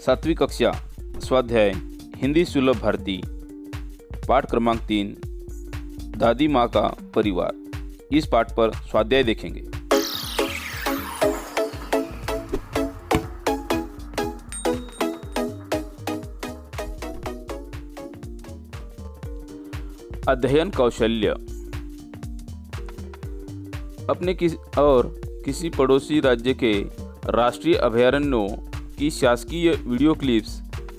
सातवीं कक्षा स्वाध्याय हिंदी सुलभ भारती पाठ क्रमांक 3 दादी माँ का परिवार। इस पाठ पर स्वाध्याय देखेंगे। अध्ययन कौशल्य। अपने किसी पड़ोसी राज्य के राष्ट्रीय अभयारण्यों की शासकीय वीडियो क्लिप्स,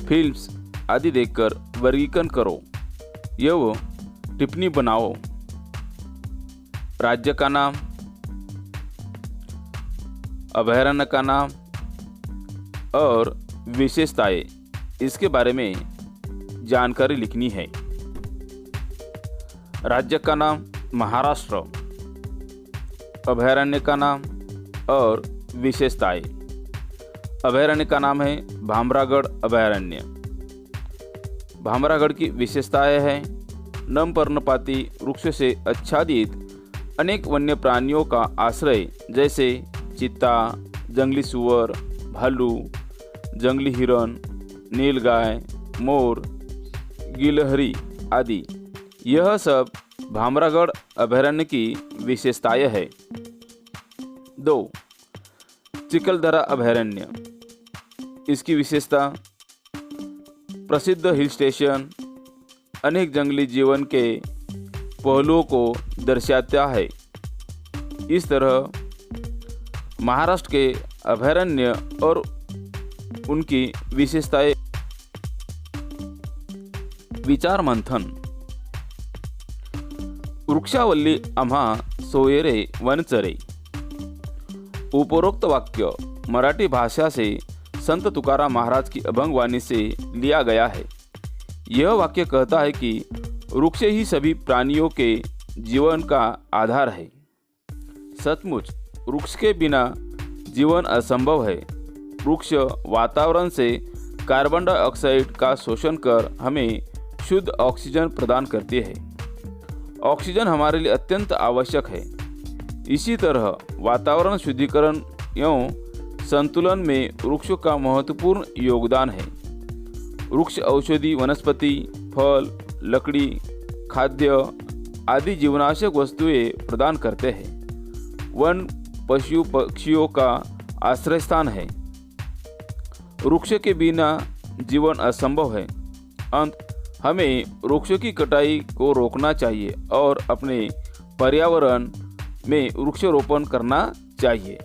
फिल्म्स आदि देखकर वर्गीकरण करो। यह टिप्पणी बनाओ। राज्य का नाम, अभयारण्य का नाम और विशेषताएं, इसके बारे में जानकारी लिखनी है। राज्य का नाम महाराष्ट्र, अभयारण्य का नाम और विशेषताएं। अभयारण्य का नाम है भामरागढ़ अभयारण्य। भामरागढ़ की विशेषताएं हैं नम पर्णपाती वृक्ष से आच्छादित अनेक वन्य प्राणियों का आश्रय, जैसे चीता, जंगली सुअर, भालू, जंगली हिरण, नीलगाय, मोर, गिलहरी आदि। यह सब भामरागढ़ अभयारण्य की विशेषताएं है। 2. चिखलदरा अभयारण्य। इसकी विशेषता प्रसिद्ध हिल स्टेशन अनेक जंगली जीवन के पहलुओं को दर्शाता है। इस तरह महाराष्ट्र के अभयारण्य और उनकी विशेषताएं। विचार मंथन। वृक्षावल्ली आम्हा सोयरे वनचरे। उपरोक्त वाक्य मराठी भाषा से संत तुकाराम महाराज की अभंगवाणी से लिया गया है। यह वाक्य कहता है कि वृक्ष ही सभी प्राणियों के जीवन का आधार है। सचमुच वृक्ष के बिना जीवन असंभव है। वृक्ष वातावरण से कार्बन डाइऑक्साइड का शोषण कर हमें शुद्ध ऑक्सीजन प्रदान करते हैं। ऑक्सीजन हमारे लिए अत्यंत आवश्यक है। इसी तरह वातावरण शुद्धिकरण एवं संतुलन में वृक्षों का महत्वपूर्ण योगदान है। वृक्ष औषधि वनस्पति, फल, लकड़ी, खाद्य आदि जीवनावश्यक वस्तुएं प्रदान करते हैं। वन पशु पक्षियों का आश्रय स्थान है। वृक्ष के बिना जीवन असंभव है। हमें वृक्षों की कटाई को रोकना चाहिए और अपने पर्यावरण में वृक्षारोपण करना चाहिए।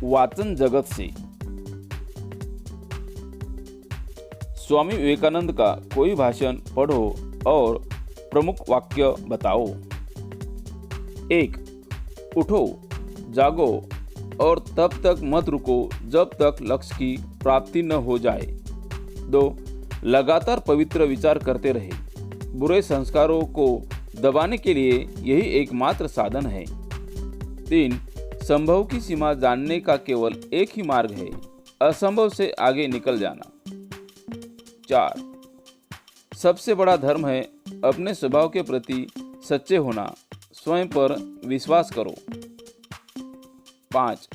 वाचन जगत से। स्वामी विवेकानंद का कोई भाषण पढ़ो और प्रमुख वाक्य बताओ। 1. उठो, जागो और तब तक मत रुको जब तक लक्ष्य की प्राप्ति न हो जाए। 2. लगातार पवित्र विचार करते रहे। बुरे संस्कारों को दबाने के लिए यही एकमात्र साधन है। 3. संभव की सीमा जानने का केवल एक ही मार्ग है, असंभव से आगे निकल जाना। 4. सबसे बड़ा धर्म है अपने स्वभाव के प्रति सच्चे होना, स्वयं पर विश्वास करो। 5.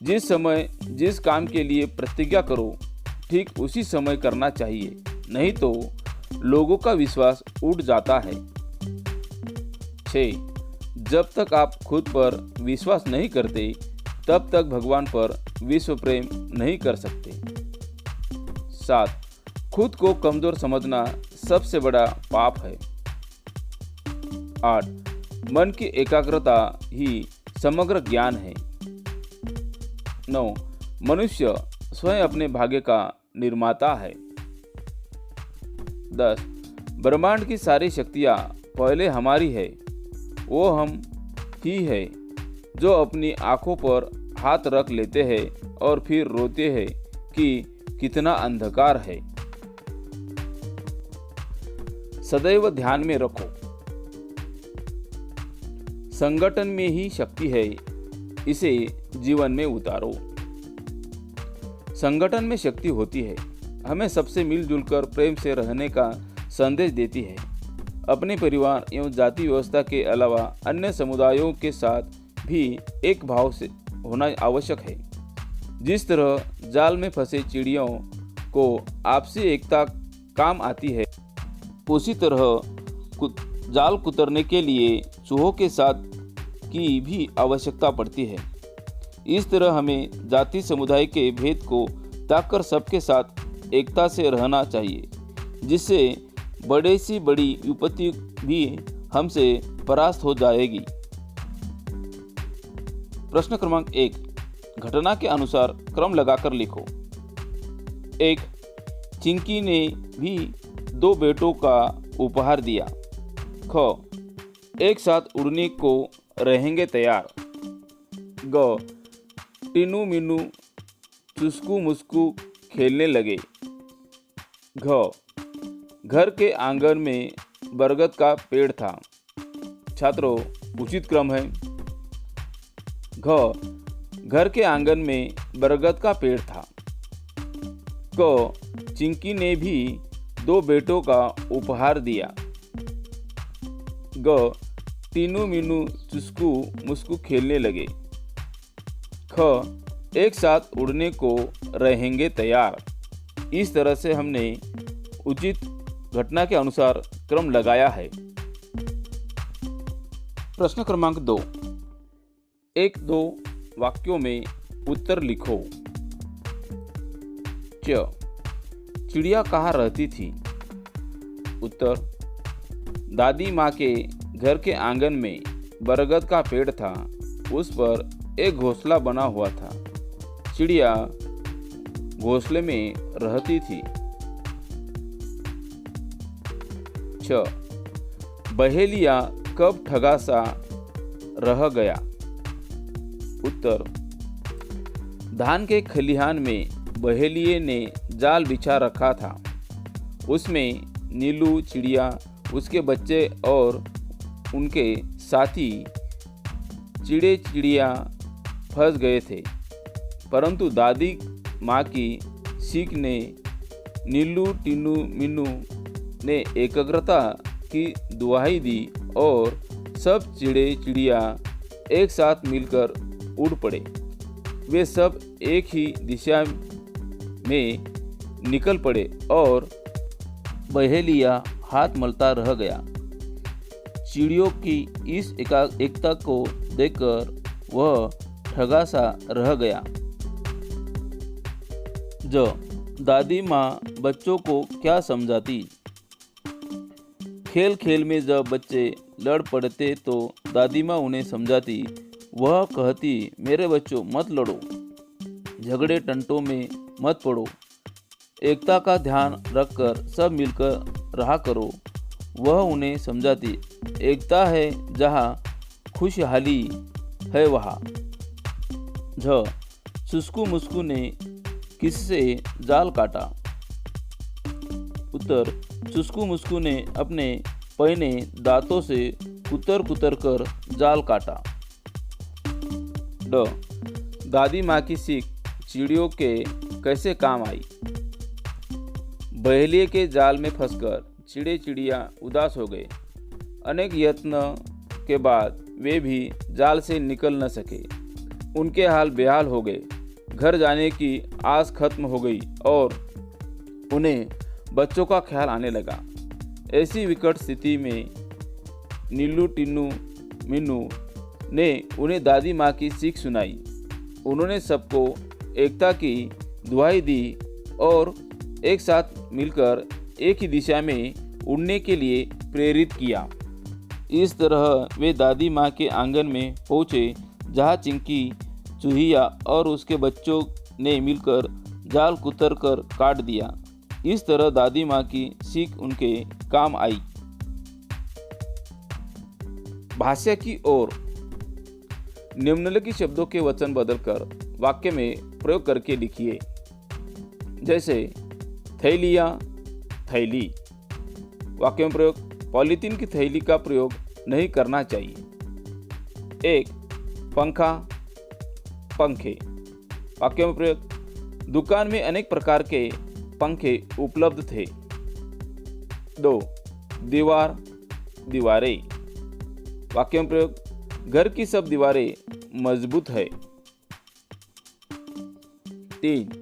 जिस समय जिस काम के लिए प्रतिज्ञा करो, ठीक उसी समय करना चाहिए, नहीं तो लोगों का विश्वास उठ जाता है। 6. जब तक आप खुद पर विश्वास नहीं करते, तब तक भगवान पर विश्व प्रेम नहीं कर सकते। 7. खुद को कमजोर समझना सबसे बड़ा पाप है। 8. मन की एकाग्रता ही समग्र ज्ञान है। 9. मनुष्य स्वयं अपने भाग्य का निर्माता है। 10. ब्रह्मांड की सारी शक्तियाँ पहले हमारी है। वो हम ही है जो अपनी आंखों पर हाथ रख लेते हैं और फिर रोते हैं कि कितना अंधकार है। सदैव ध्यान में रखो, संगठन में ही शक्ति है, इसे जीवन में उतारो। संगठन में शक्ति होती है, हमें सबसे मिलजुल कर प्रेम से रहने का संदेश देती है। अपने परिवार एवं जाति व्यवस्था के अलावा अन्य समुदायों के साथ भी एक भाव से होना आवश्यक है। जिस तरह जाल में फंसे चिड़ियों को आपसी एकता काम आती है, उसी तरह जाल कुतरने के लिए चूहों के साथ की भी आवश्यकता पड़ती है। इस तरह हमें जाति समुदाय के भेद को त्याग कर सबके साथ एकता से रहना चाहिए, जिससे बड़े से बड़ी विपत्ति भी हमसे परास्त हो जाएगी। प्रश्न क्रमांक 1, घटना के अनुसार क्रम लगाकर लिखो। 1, चिंकी ने भी 2 बेटों का उपहार दिया। ख, एक साथ उड़ने को रहेंगे तैयार। ग, टीनू मीनू चुस्कू मुस्कू खेलने लगे। घ, घर के आंगन में बरगद का पेड़ था। छात्रों, उचित क्रम है। घ, घर के आंगन में बरगद का पेड़ था। क, चिंकी ने भी 2 बेटों का उपहार दिया। ग, टीनू मीनू चुस्कू मुस्कू खेलने लगे। ख, एक साथ उड़ने को रहेंगे तैयार। इस तरह से हमने उचित घटना के अनुसार क्रम लगाया है। प्रश्न क्रमांक 2, 1-2 वाक्यों में उत्तर लिखो। च, चिड़िया कहाँ रहती थी? उत्तर, दादी माँ के घर के आंगन में बरगद का पेड़ था, उस पर एक घोंसला बना हुआ था। चिड़िया घोंसले में रहती थी। छ, बहेलिया कब ठगा सा रह गया? उत्तर, धान के खलिहान में बहेलिए ने जाल बिछा रखा था। उसमें नीलू चिड़िया, उसके बच्चे और उनके साथी चिड़े चिड़िया फंस गए थे, परंतु दादी माँ की सीख ने नीलू टीनू मीनू ने एकाग्रता की दुहाई दी और सब चिड़े चिड़िया एक साथ मिलकर उड़ पड़े। वे सब एक ही दिशा में निकल पड़े और बहेलिया हाथ मलता रह गया। चिड़ियों की इस एकता को देखकर वह ठगा सा रह गया। जो दादी माँ बच्चों को क्या समझाती? खेल खेल में जब बच्चे लड़ पड़ते तो दादी माँ उन्हें समझाती। वह कहती, मेरे बच्चों मत लड़ो, झगड़े टंटों में मत पड़ो, एकता का ध्यान रखकर सब मिलकर रहा करो। वह उन्हें समझाती, एकता है जहाँ खुशहाली है वहाँ। झ, चुस्कू मुस्कू ने किससे जाल काटा? उत्तर, चुस्कू मुस्कू ने अपने पहने दांतों से कुतर कुतर कर जाल काटा। ड, दादी माँ की सीख चिड़ियों के कैसे काम आई? बहेलिए के जाल में फंसकर चिड़े चिड़िया उदास हो गए। अनेक यत्न के बाद वे भी जाल से निकल न सके। उनके हाल बेहाल हो गए। घर जाने की आस खत्म हो गई और उन्हें बच्चों का ख्याल आने लगा। ऐसी विकट स्थिति में नीलू टीनू मीनू ने उन्हें दादी माँ की सीख सुनाई। उन्होंने सबको एकता की दुहाई दी और एक साथ मिलकर एक ही दिशा में उड़ने के लिए प्रेरित किया। इस तरह वे दादी माँ के आंगन में पहुँचे, जहाँ चिंकी चूहिया और उसके बच्चों ने मिलकर जाल कुतर कर काट दिया। इस तरह दादी माँ की सीख उनके काम आई। भाष्य की ओर निम्नलिखित शब्दों के वचन बदलकर वाक्य में प्रयोग करके लिखिए। जैसे थैलिया, थैली। वाक्य में प्रयोग, पॉलीथीन की थैली का प्रयोग नहीं करना चाहिए। 1, पंखा, पंखे। वाक्य में प्रयोग, दुकान में अनेक प्रकार के पंखे उपलब्ध थे। 2, दीवार, दीवारें। वाक्य में प्रयोग, घर की सब दीवारें मजबूत है। 3.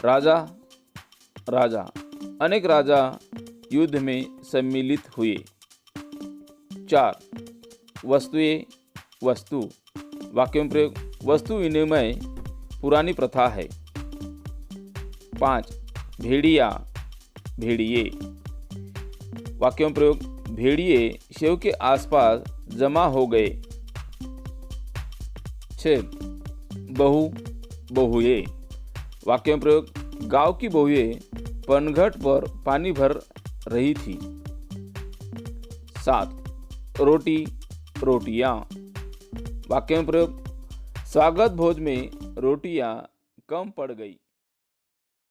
राजा राजा, अनेक राजा युद्ध में सम्मिलित हुए। 4. वस्तुएं वस्तु, वाक्यों में प्रयोग वस्तु विनिमय पुरानी प्रथा है। 5. भेड़िया भेड़िए, वाक्यों में प्रयोग भेड़िए शेव के आसपास जमा हो गए। 6. बहू बहुए, वाक्यों में प्रयोग गांव की बहुएं पनघट पर पानी भर रही थी। 7. रोटी रोटियां, वाक्यों में प्रयोग स्वागत भोज में रोटियां कम पड़ गई।